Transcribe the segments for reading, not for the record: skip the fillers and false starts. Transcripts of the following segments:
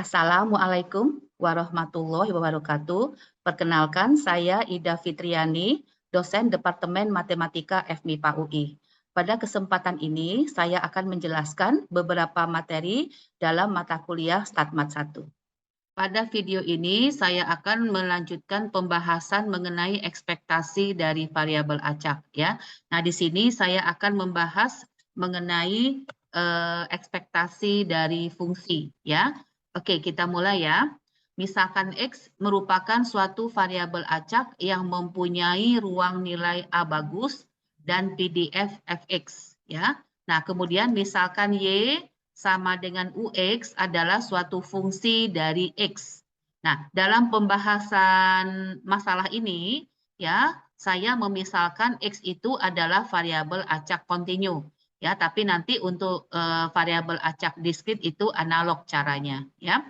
Assalamualaikum warahmatullahi wabarakatuh. Perkenalkan, saya Ida Fitriani, dosen Departemen Matematika FMIPA UI. Pada kesempatan ini, saya akan menjelaskan beberapa materi dalam mata kuliah StatMat 1. Pada video ini, saya akan melanjutkan pembahasan mengenai ekspektasi dari variabel acak. Ya. Nah, di sini saya akan membahas mengenai ekspektasi dari fungsi. Ya. Oke, kita mulai ya. Misalkan X merupakan suatu variabel acak yang mempunyai ruang nilai A bagus dan PDF fx. Ya. Nah, kemudian misalkan Y sama dengan UX adalah suatu fungsi dari X. Nah, dalam pembahasan masalah ini, ya, saya memisalkan X itu adalah variabel acak kontinu. Ya, tapi nanti untuk variabel acak diskrit itu analog caranya. Ya.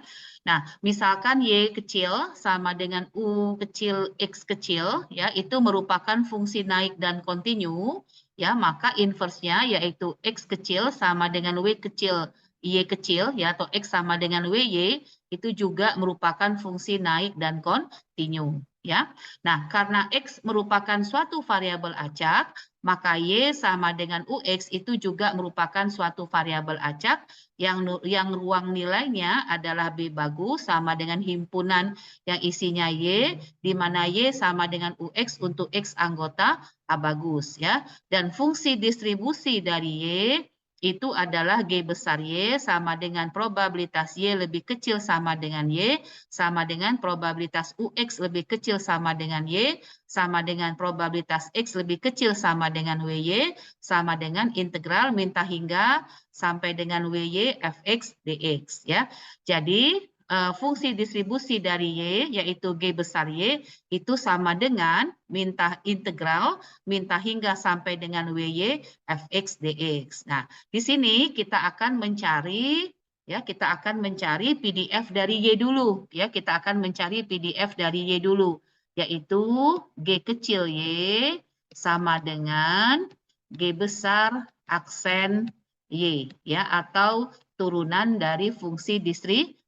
Nah, misalkan Y kecil sama dengan U kecil X kecil, ya, itu merupakan fungsi naik dan kontinu, ya, maka inversnya yaitu X kecil sama dengan W kecil Y kecil, ya, atau X sama dengan WY, itu juga merupakan fungsi naik dan kontinu. Ya. Nah, karena X merupakan suatu variabel acak, maka Y sama dengan UX itu juga merupakan suatu variabel acak yang ruang nilainya adalah B bagus sama dengan himpunan yang isinya Y, di mana Y sama dengan UX untuk X anggota A bagus. Ya. Dan fungsi distribusi dari Y itu adalah G besar Y sama dengan probabilitas Y lebih kecil sama dengan Y, sama dengan probabilitas UX lebih kecil sama dengan Y, sama dengan probabilitas X lebih kecil sama dengan WY, sama dengan integral minta hingga sampai dengan WY fx dx. Ya. Jadi, fungsi distribusi dari Y, yaitu G besar Y, itu sama dengan minta integral, minta hingga sampai dengan WY fx dx. Nah, di sini kita akan mencari, ya, kita akan mencari PDF dari Y dulu. Ya, kita akan mencari PDF dari Y dulu, yaitu G kecil Y sama dengan G besar aksen Y, ya, atau turunan dari fungsi distribusi.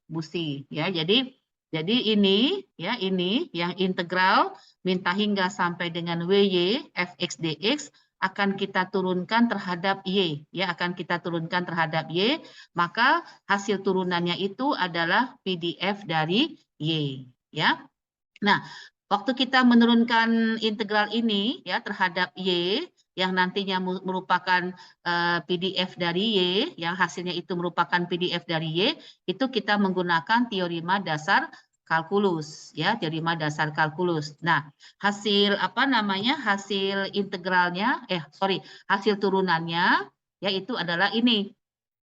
Ya, jadi ini, ya, ini yang integral minta hingga sampai dengan WY fx dx akan kita turunkan terhadap Y, ya, akan kita turunkan terhadap Y, maka hasil turunannya itu adalah PDF dari Y, ya. Nah, waktu kita menurunkan integral ini, ya, terhadap Y yang nantinya merupakan PDF dari Y, yang hasilnya itu merupakan PDF dari Y, itu kita menggunakan teorema dasar kalkulus, ya, teorema dasar kalkulus. Nah, hasil apa namanya? Hasil integralnya, hasil turunannya, ya, itu adalah ini.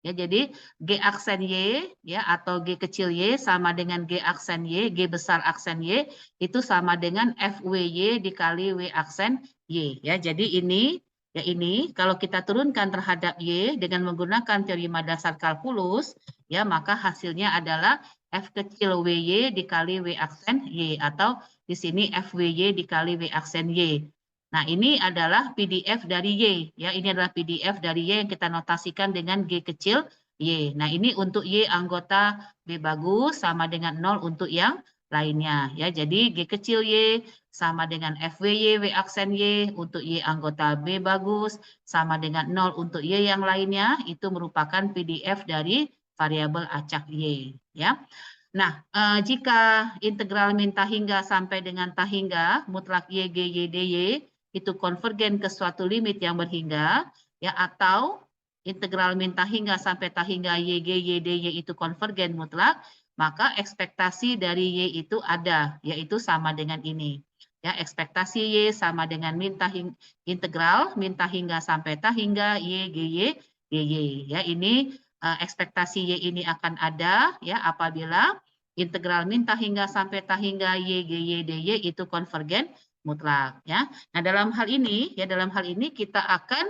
Ya, jadi G aksen Y, ya, atau G kecil Y sama dengan G aksen Y, G besar aksen Y itu sama dengan FWY dikali W aksen Y. Ya, jadi ini, ya, ini kalau kita turunkan terhadap Y dengan menggunakan teorema dasar kalkulus, ya, maka hasilnya adalah F kecil WY dikali W aksen Y, atau di sini FWY dikali W aksen Y. Nah, ini adalah PDF dari Y. Ya, ini adalah PDF dari Y yang kita notasikan dengan G kecil Y. Nah, ini untuk Y anggota B bagus sama dengan 0 untuk yang lainnya. Ya, jadi G kecil Y sama dengan FWY W aksen Y untuk Y anggota B bagus sama dengan 0 untuk Y yang lainnya. Itu merupakan PDF dari variabel acak Y. Ya. Nah, jika integral min hingga sampai dengan hingga mutlak Y, G, Y, dy itu konvergen ke suatu limit yang berhingga, ya, atau integral min hingga sampai hingga Y, G, Y, dy itu konvergen mutlak, maka ekspektasi dari Y itu ada, yaitu sama dengan ini. Ya, ekspektasi Y sama dengan integral min hingga sampai hingga Y, G, Y, dy. Ya, ini ekspektasi Y ini akan ada, ya, apabila integral min hingga sampai hingga Y, G, Y, dy itu konvergen mutlak, ya. Nah, dalam hal ini, ya, dalam hal ini kita akan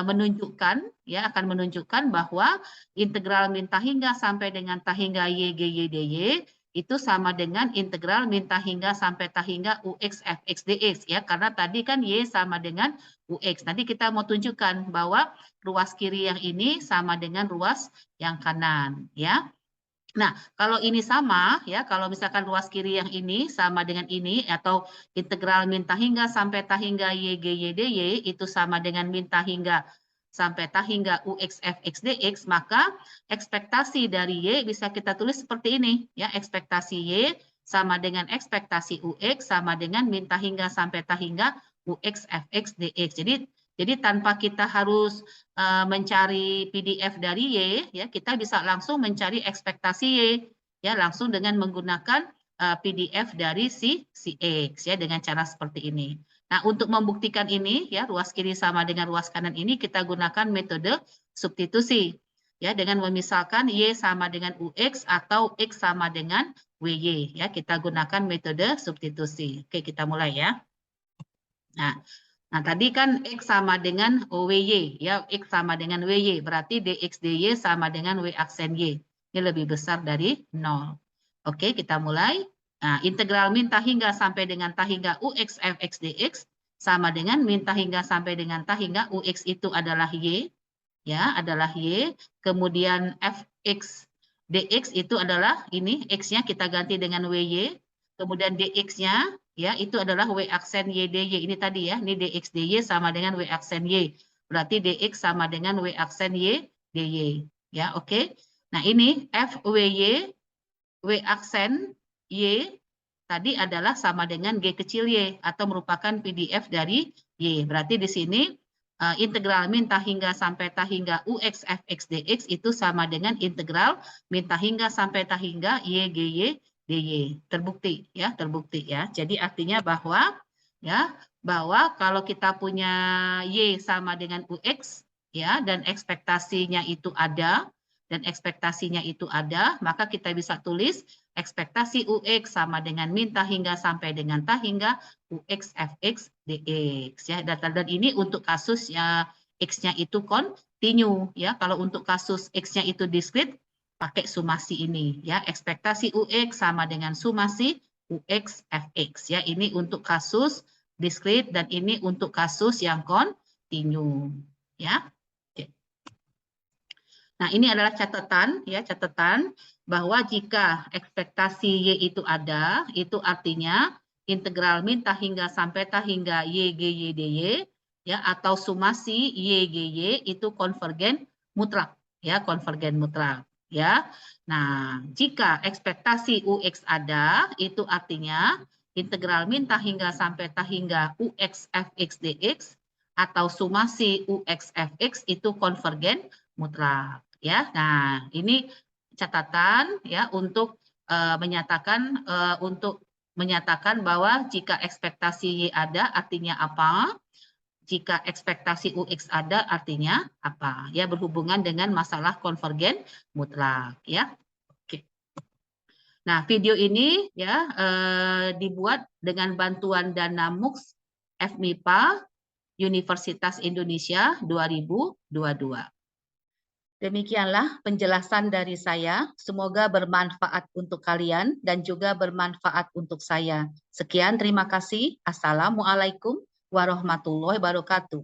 menunjukkan, ya, akan menunjukkan bahwa integral min hingga sampai dengan hingga Y, G, Y, dy itu sama dengan integral min hingga sampai hingga UX fx dx, ya, karena tadi kan Y sama dengan UX. Nanti kita mau tunjukkan bahwa ruas kiri yang ini sama dengan ruas yang kanan, ya. Nah, kalau ini sama, ya, kalau misalkan ruas kiri yang ini sama dengan ini, atau integral min tahingga sampai tahingga YGYDY itu sama dengan min tahingga sampai tahingga UX FX DX, maka ekspektasi dari Y bisa kita tulis seperti ini, ya, ekspektasi Y sama dengan ekspektasi UX sama dengan min tahingga sampai tahingga UX FX DX. Jadi tanpa kita harus mencari PDF dari Y, ya kita bisa langsung mencari ekspektasi Y, ya langsung dengan menggunakan PDF dari si X, ya dengan cara seperti ini. Nah, untuk membuktikan ini, ya ruas kiri sama dengan ruas kanan ini kita gunakan metode substitusi, ya dengan memisalkan Y sama dengan UX atau X sama dengan WY, ya kita gunakan metode substitusi. Oke, kita mulai ya. Nah, tadi kan X sama dengan WY, ya X sama dengan WY, berarti DX DY sama dengan W aksen Y. Ini lebih besar dari 0. Oke, kita mulai. Nah, integral min tahingga sampai dengan tahingga UX FX DX sama dengan min tahingga sampai dengan tahingga UX itu adalah Y, ya adalah Y. Kemudian FX DX itu adalah ini, X-nya kita ganti dengan WY. Kemudian DX-nya ya itu adalah W aksen YDY. Ini tadi ya, ini DX DY sama dengan W aksen Y. Berarti DX sama dengan W aksen Y DY. Ya, oke. Nah, ini FWY W aksen Y tadi adalah sama dengan G kecil Y atau merupakan PDF dari Y. Berarti di sini integral min tahingga sampai tahingga UX FX DX itu sama dengan integral min tahingga sampai tahingga YGY DY. Terbukti ya, terbukti ya. Jadi artinya bahwa kalau kita punya Y sama dengan UX ya dan ekspektasinya itu ada, maka kita bisa tulis ekspektasi UX sama dengan min tahingga sampai dengan tahingga UX FX DX ya. Dan ini untuk kasus ya X-nya itu kontinu ya. Kalau untuk kasus X-nya itu diskrit pakai sumasi ini ya. Ekspektasi UX sama dengan sumasi UX FX ya. Ini untuk kasus diskrit dan ini untuk kasus yang kontinu ya. Nah, ini adalah catatan ya, catatan bahwa jika ekspektasi Y itu ada, itu artinya integral min tahingga sampai tahingga YGYDY ya atau sumasi YGY itu konvergen mutlak ya, konvergen mutlak ya. Nah, jika ekspektasi UX ada, itu artinya integral min tahingga sampai tahingga UX FX DX atau sumasi UX FX itu konvergen mutlak. Ya, nah ini catatan ya untuk menyatakan bahwa jika ekspektasi Y ada artinya apa, jika ekspektasi UX ada artinya apa, ya berhubungan dengan masalah konvergen mutlak ya. Oke. Nah video ini ya dibuat dengan bantuan dana MUX FMIPA Universitas Indonesia 2022. Demikianlah penjelasan dari saya. Semoga bermanfaat untuk kalian dan juga bermanfaat untuk saya. Sekian, terima kasih. Assalamualaikum warahmatullahi wabarakatuh.